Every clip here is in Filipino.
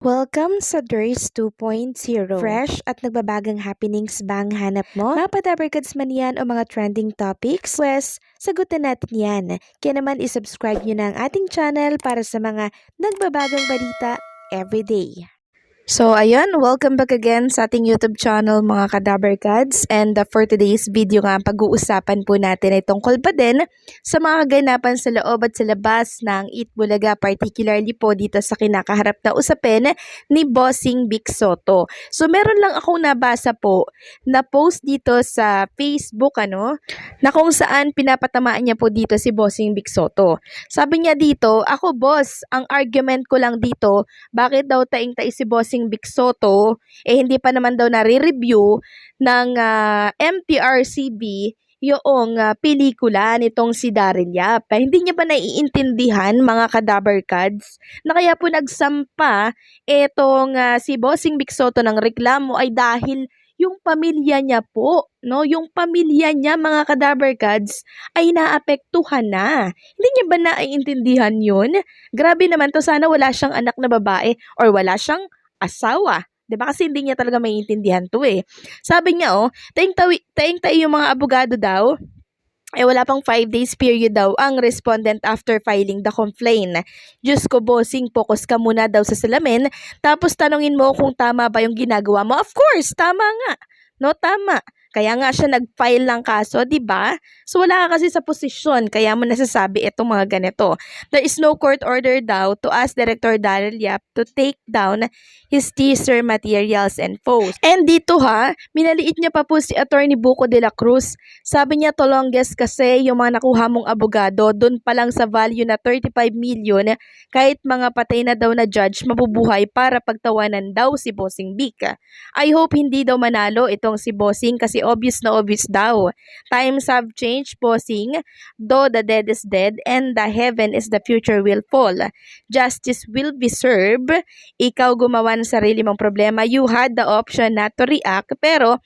Welcome sa Durs 2.0. Fresh at nagbabagang happenings ba ang hanap mo? Mga padabarkads man yan o mga trending topics? Pwes, sagutin natin yan. Kaya naman isubscribe nyo na ang ating channel para sa mga nagbabagang balita everyday. So ayun, welcome back again sa ating YouTube channel mga Kadabarkads, and for today's video nga pag-uusapan po natin ay tungkol pa din sa mga kaganapan sa loob at sa labas ng Eat Bulaga, particularly po dito sa kinakaharap na usapin ni Bossing Vic Sotto. So meron lang akong nabasa po na post dito sa Facebook na kung saan pinapatamaan niya po dito si Bossing Vic Sotto. Sabi niya dito, ako boss, ang argument ko lang dito, bakit daw taing-tai si Bossing Vic Sotto, hindi pa naman daw nare-review ng MTRCB yung pelikula nitong si Daryl Yap. Hindi niya ba naiintindihan mga Kadabarkads na kaya po nagsampa itong si Bossing Vic Sotto ng reklamo ay dahil yung pamilya niya po, no? Yung pamilya niya mga Kadabarkads ay naapektuhan na. Hindi niya ba naiintindihan yun? Grabe naman to, sana wala siyang anak na babae or wala siyang asawa. 'Di ba? Kasi hindi niya talaga maiintindihan to eh. Sabi niya taing-tai yung mga abogado daw. Wala pang 5 days period daw ang respondent after filing the complaint. Diyos ko, bossing, focus ka muna daw sa salamin. Tapos tanungin mo kung tama ba yung ginagawa mo. Of course, tama nga. No, tama. Kaya nga siya nag-file ng kaso, di ba? So wala ka kasi sa posisyon, kaya mo nasasabi itong mga ganito. There is no court order daw to ask Director Daryl Yap to take down his teaser materials and posts. And dito minaliit niya pa po si Attorney Buko de la Cruz. Sabi niya to longest kasi yung mga nakuha mong abogado, dun pa lang sa value na 35 million, kahit mga patay na daw na judge mabubuhay para pagtawanan daw si Bossing Vic. I hope hindi daw manalo itong si Bossing kasi obvious na obvious daw. Times have changed, Bossing. Though the dead is dead and the heaven is the future will fall. Justice will be served. Ikaw gumawa ng sarili mong problema. You had the option not to react, pero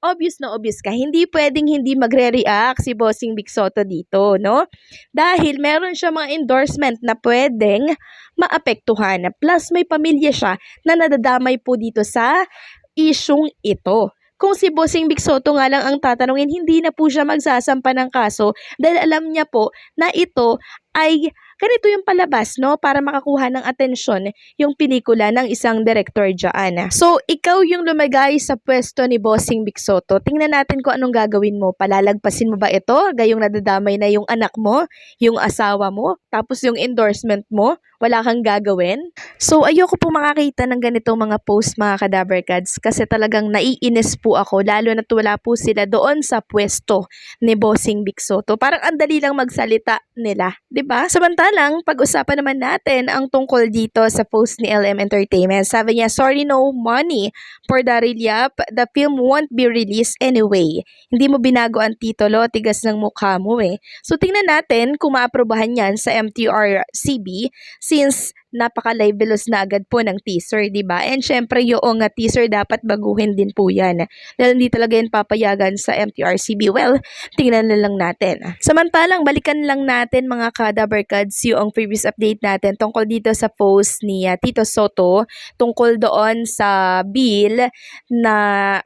obvious na obvious ka. Hindi pwedeng hindi magre-react si Bossing Vic Sotto dito, no? Dahil meron siya mga endorsement na pwedeng maapektuhan. Plus may pamilya siya na nadadamay po dito sa isyung ito. Kung si Bossing Vic Sotto nga lang ang tatanungin, hindi na po siya magsasampa ng kaso dahil alam niya po na ito ay ganito yung palabas, no? Para makakuha ng atensyon yung pelikula ng isang director dyan. So, ikaw yung lumagay sa pwesto ni Bossing Vic Sotto. Tingnan natin kung anong gagawin mo. Palalagpasin mo ba ito? Gayong nadadamay na yung anak mo, yung asawa mo, tapos yung endorsement mo, wala kang gagawin? So, ayoko po makakita ng ganitong mga post mga Kadabarkads kasi talagang naiinis po ako lalo na't wala po sila doon sa pwesto ni Bossing Vic Sotto. Parang ang dali lang magsalita nila, 'di ba? Samantalang pag-usapan naman natin ang tungkol dito sa post ni LM Entertainment. Sabi niya, sorry no money for Daryl Yap. The film won't be released anyway. Hindi mo binago ang titulo, tigas ng mukha mo eh. So tingnan natin kung maaprobahan yan sa MTRCB since napaka-libelous na agad po ng teaser, di ba? And syempre yung teaser dapat baguhin din po yan. Dahil hindi talaga yan papayagan sa MTRCB. Well, tingnan na lang natin. Samantalang, balikan lang natin mga Kadabarkads yung previous update natin tungkol dito sa post ni Tito Sotto tungkol doon sa bill na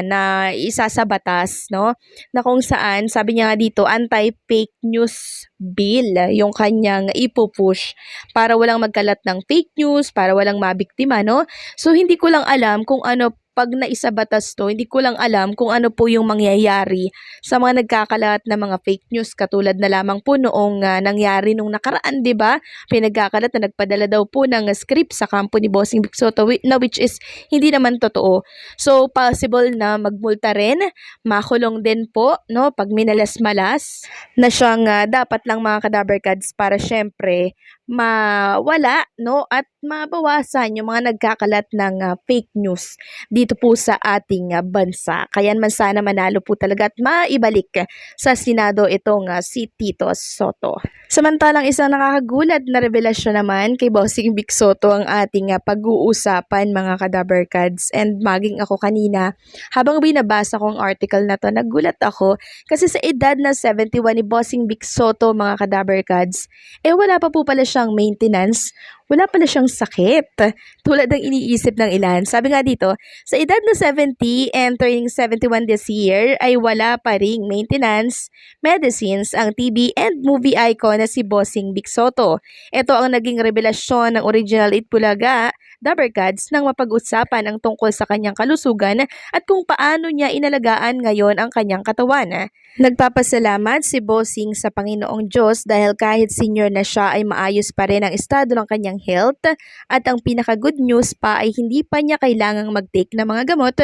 na isa sa batas, no? Na kung saan, sabi niya nga dito, anti-fake news bill yung kanyang ipupush para walang magkalat ng fake news, para walang mabiktima, no? So, hindi ko lang alam kung pag naisabatas to, hindi ko lang alam kung ano po yung mangyayari sa mga nagkakalat na mga fake news katulad na lamang po noong nangyari nung nakaraan, 'di ba? Pinagkakalat na nagpadala daw po ng script sa kampo ni Bossing Vic Sotto na which is hindi naman totoo. So possible na magmulta rin, makulong din po, no, pag minalas-malas na siyang dapat lang mga Kadabarkads para syempre mawala, no, at mabawasan yung mga nagkakalat ng fake news dito po sa ating bansa. Kaya naman sana manalo po talaga at maibalik sa Senado itong si Tito Sotto. Samantalang isang nakakagulat na revelasyon naman kay Bossing Vic Sotto ang ating pag-uusapan mga Kadabarkads, and maging ako kanina habang binabasa ko ang article na to, nagulat ako kasi sa edad na 71 ni Bossing Vic Sotto mga Kadabarkads, wala pa po pala siyang maintenance, wala pala siyang sakit, tulad ng iniisip ng ilan. Sabi nga dito, sa edad na 70 and turning 71 this year ay wala pa ring maintenance medicines ang TV and movie icon na si Bossing Vic Soto. Ito ang naging revelasyon ng original Itbulaga Dabarkads nang mapag-usapan ang tungkol sa kanyang kalusugan at kung paano niya inalagaan ngayon ang kanyang katawan. Nagpapasalamat si Bossing sa Panginoong Diyos dahil kahit senior na siya ay maayos pa rin ang estado ng kanyang health at ang pinaka-good news pa ay hindi pa niya kailangang mag-take ng mga gamot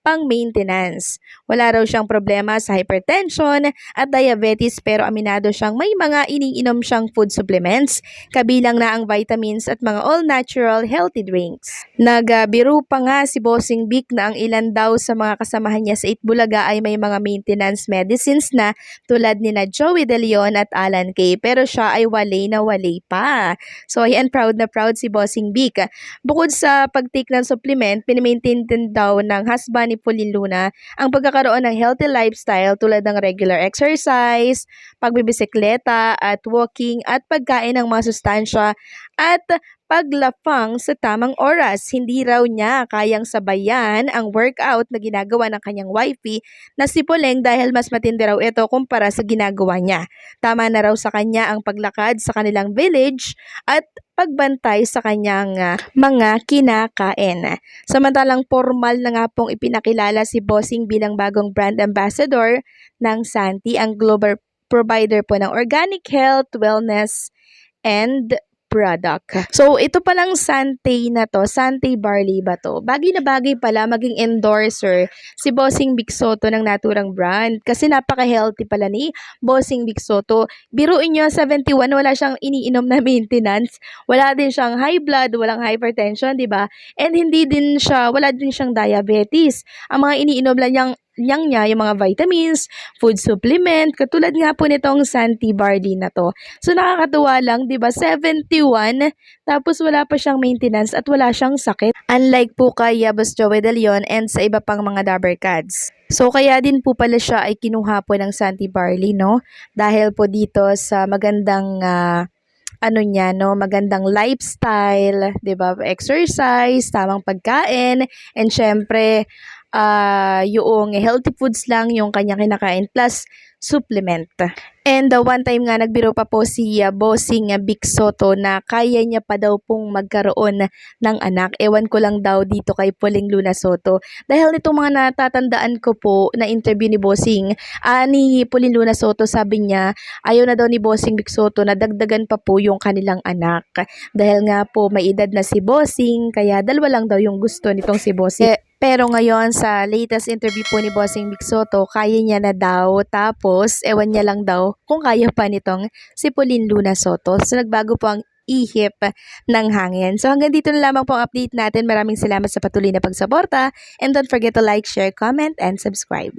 pang maintenance. Wala raw siyang problema sa hypertension at diabetes pero aminado siyang may mga iniinom siyang food supplements kabilang na ang vitamins at mga all-natural healthy drinks. Nagbiro pa nga si Bossing Vic na ang ilan daw sa mga kasamahan niya sa Itbulaga ay may mga maintenance medicines na tulad ni na Joey De Leon at Alan Kay pero siya ay walay na walay pa. So ayan, proud na proud si Bossing Vic. Bukod sa pag-take ng supplement, pinimaintain din daw ng husband ni Pauline Luna ang pagkakaroon ng healthy lifestyle tulad ng regular exercise, pagbibisikleta at walking at pagkain ng mga sustansya at paglapang sa tamang oras. Hindi raw niya kayang sabayan ang workout na ginagawa ng kanyang wifey na si Poleng dahil mas matindi raw ito kumpara sa ginagawa niya. Tama na raw sa kanya ang paglakad sa kanilang village at pagbantay sa kanyang mga kinakain. Samantalang formal na nga pong ipinakilala si Bossing bilang bagong brand ambassador ng Santi, ang global provider po ng organic health, wellness, and product. So, ito palang Sante na to, Sante Barley ba to? Bagay na bagay pala maging endorser si Bossing Vic Soto ng naturang brand kasi napaka-healthy pala ni Bossing Vic Soto. Biruin nyo, 71, wala siyang iniinom na maintenance, wala din siyang high blood, walang hypertension, di ba? And wala din siyang diabetes. Ang mga iniinom lang niya yung mga vitamins, food supplement, katulad nga po nitong Santi Barley na to. So nakakatuwa lang, 'di ba? 71 tapos wala pa siyang maintenance at wala siyang sakit. Unlike po kay Boss Joey De Leon and sa iba pang mga Dabarkads. So kaya din po pala siya ay kinuha po ng Santi Barley, no? Dahil po dito sa magandang magandang lifestyle, 'di ba? Exercise, tamang pagkain, and syempre yung healthy foods lang yung kanya kinakain plus supplement. And one time nga nagbiro pa po si Bossing Vic Soto na kaya niya pa daw pong magkaroon ng anak. Ewan ko lang daw dito kay Pauline Luna Soto. Dahil nitong mga natatandaan ko po na interview ni Bossing, ni Pauline Luna Soto, sabi niya ayaw na daw ni Bossing Vic Soto na dagdagan pa po yung kanilang anak. Dahil nga po may edad na si Bossing, kaya dalawa lang daw yung gusto nitong si Bossing. Pero ngayon sa latest interview po ni Bossing Vic Soto, kaya niya na daw. Tapos, ewan niya lang daw kung kaya pa nitong si Pauline Luna Soto. So, nagbago po ang ihip ng hangin. So, hanggang dito na lamang po ang update natin. Maraming salamat sa patuloy na pagsuporta. And don't forget to like, share, comment, and subscribe.